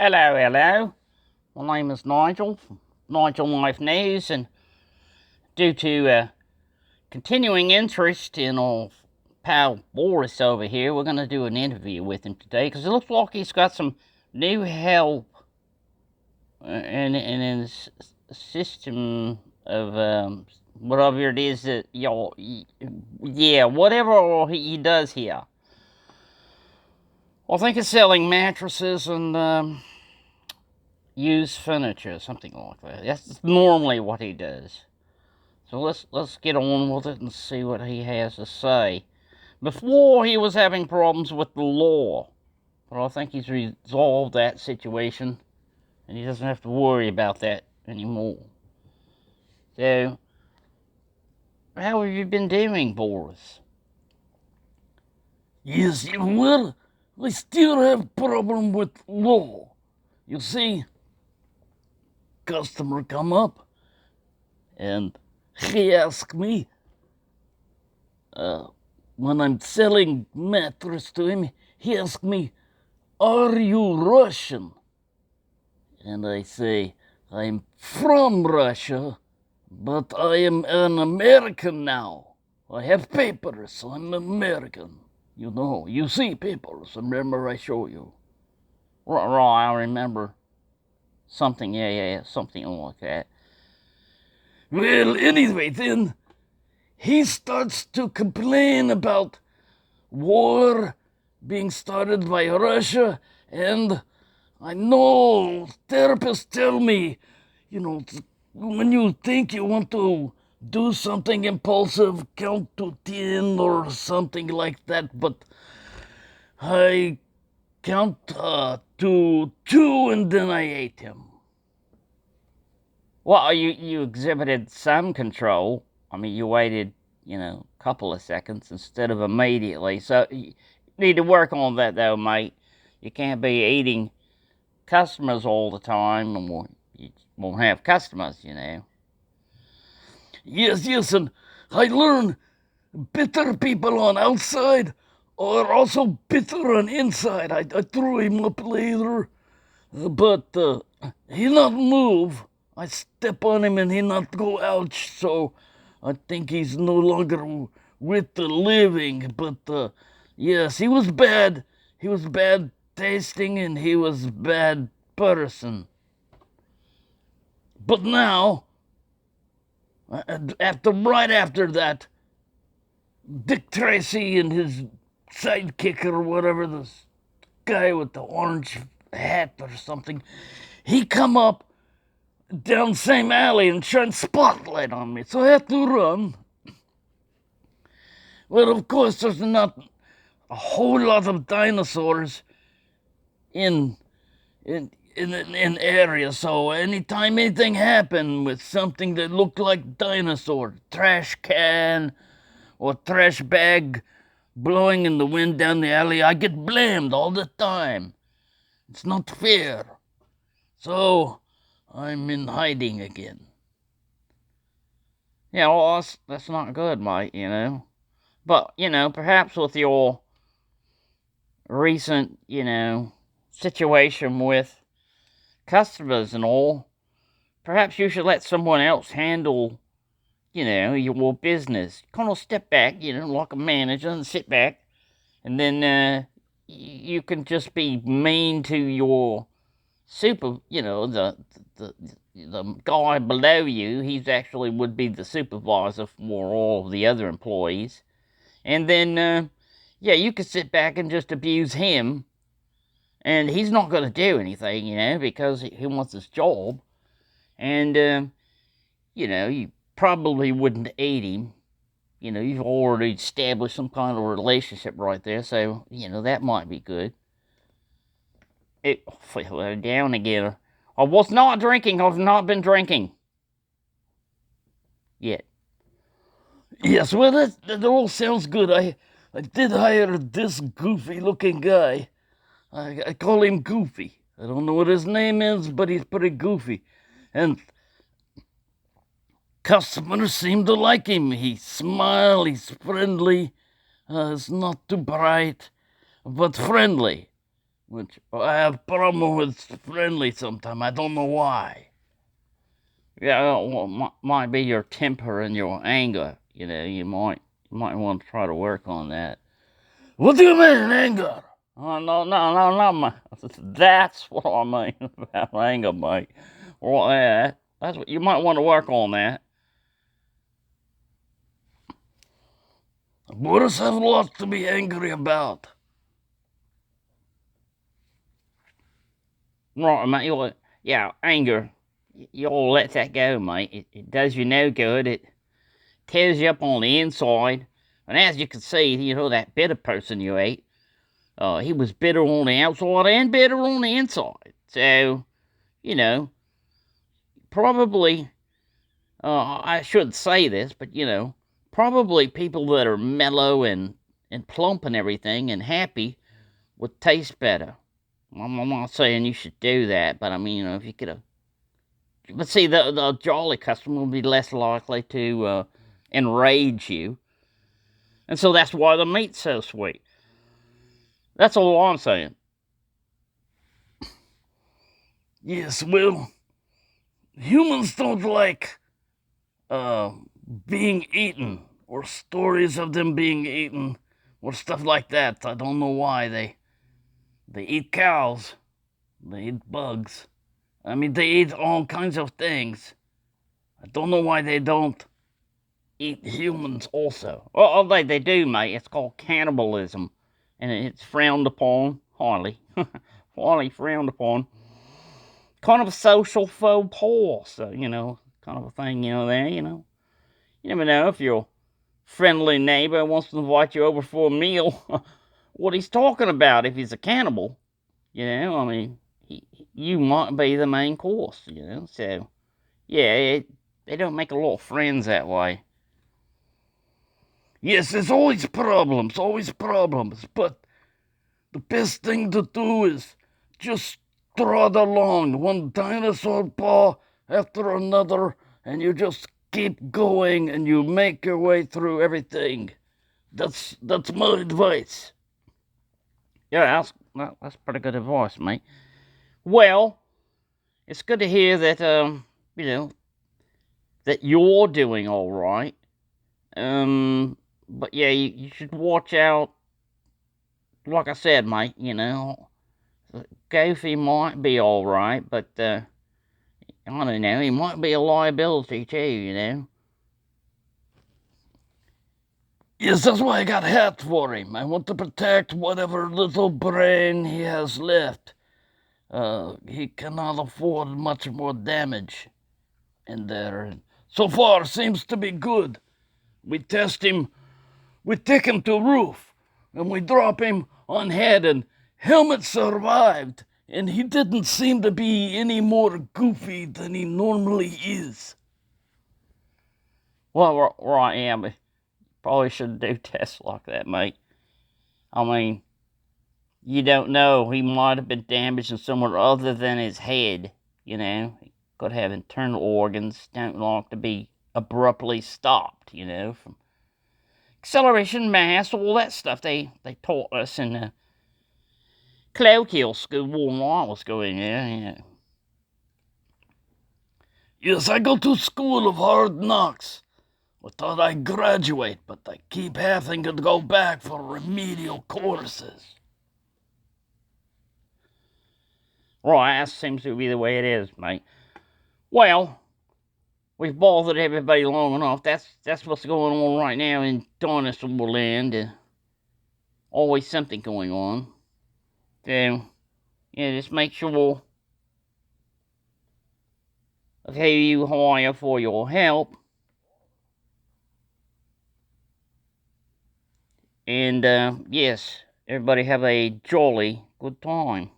Hello, hello. My name is Nigel, Nigel Life News, and due to continuing interest in old pal Boris over here, we're going to do an interview with him today because it looks like he's got some new help in his system of whatever it is that y'all, yeah, whatever he does here. I think it's selling mattresses and used furniture, something like that. That's normally what he does. So let's get on with it and see what he has to say. Before he was having problems with the law, but I think he's resolved that situation, and he doesn't have to worry about that anymore. So, how have you been doing, Boris? Yes, well, I still have problem with law. You see, customer come up and he ask me, when I'm selling mattress to him, he ask me, "Are you Russian?" And I say, "I'm from Russia, but I am an American now. I have papers, so I'm American. You see papers. Remember I show you." Right, I remember something. Yeah, something like that. Well, anyway, then he starts to complain about war being started by Russia, and I know therapists tell me, when you think you want to do something impulsive, count to 10 or something like that, but I count to 2 and then I ate him. Well, you exhibited some control. I mean, you waited, a couple of seconds instead of immediately. So you need to work on that, though, mate. You can't be eating customers all the time, or you won't have customers. Yes, and I learn bitter people on outside are also bitter on inside. I threw him up later, but he not move. I step on him and he not go ouch. So I think he's no longer with the living. But yes, he was bad. He was bad tasting and he was bad person. But now, right after that, Dick Tracy and his sidekick or whatever, this guy with the orange hat or something, he come up down same alley and shine spotlight on me. So I had to run. Well, of course, there's not a whole lot of dinosaurs in in area. So anytime anything happened with something that looked like dinosaur, trash can or trash bag blowing in the wind down the alley, I get blamed all the time. It's not fair. So I'm in hiding again. Yeah, well, that's not good, mate. But, perhaps with your recent, situation with customers and all, perhaps you should let someone else handle, your business. Kind of step back, like a manager and sit back, and then you can just be mean to your the guy below you. He's actually would be the supervisor for all of the other employees. And then, yeah, you could sit back and just abuse him, and he's not going to do anything, because he wants his job. And, you probably wouldn't aid him. You've already established some kind of relationship right there, so, that might be good. It fell down again. I was not drinking. I've not been drinking yet. Yes, well, that all sounds good. I did hire this goofy looking guy. I call him Goofy. I don't know what his name is, but he's pretty goofy. And customers seem to like him. He smiles, he's friendly. He's not too bright, but friendly. which I have problem with friendly sometimes. I don't know why. Yeah, well, might be your temper and your anger. You might want to try to work on that. What do you mean, anger? Oh, no, mate. That's what I mean about anger, mate. Well, yeah, that's what you might want to work on that. Boris have lots to be angry about. Right, mate. Yeah, anger. You'll let that go, mate. It does you no good. It tears you up on the inside. And as you can see, that bitter person you ate, he was bitter on the outside and bitter on the inside. So, you know, probably, I shouldn't say this, but, probably people that are mellow and plump and everything and happy would taste better. I'm not saying you should do that, but I mean, if you could have. But see, the jolly customer will be less likely to enrage you. And so that's why the meat's so sweet. That's all I'm saying. Yes, well, humans don't like uh, being eaten or stories of them being eaten or stuff like that. I don't know why they eat cows, they eat bugs. I mean, they eat all kinds of things. I don't know why they don't eat humans also. Oh, they do, mate. It's called cannibalism. And it's frowned upon, highly. Highly frowned upon. Kind of a social faux pas. So, kind of a thing, there, You never know if your friendly neighbor wants to invite you over for a meal, what he's talking about if he's a cannibal. I mean, you might be the main course, So, yeah, they don't make a lot of friends that way. Yes, there's always problems, but the best thing to do is just trot along, one dinosaur paw after another, and you just keep going and you make your way through everything. That's my advice. Yeah, that's pretty good advice, mate. Well, it's good to hear that, that you're doing all right. But yeah, you should watch out. Like I said, mate, Goofy might be all right, but I don't know. He might be a liability too. Yes, that's why I got hat for him. I want to protect whatever little brain he has left. He cannot afford much more damage in there. And so far, seems to be good. We test him, we take him to roof, and we drop him on head, and helmet survived, and he didn't seem to be any more goofy than he normally is. Well, right, yeah, but probably shouldn't do tests like that, mate. I mean, you don't know. He might have been damaged in somewhere other than his head. He could have internal organs don't like to be abruptly stopped. From acceleration, mass, all that stuff they taught us in colloquial school when I was going there. Yes, I go to school of hard knocks. I thought I'd graduate, but I keep having to go back for remedial courses. Right, that seems to be the way it is, mate. Well, we've bothered everybody long enough. That's what's going on right now in Dinosaur Land. Always something going on. So, yeah, just make sure of who you hire for your help. And, yes, everybody have a jolly good time.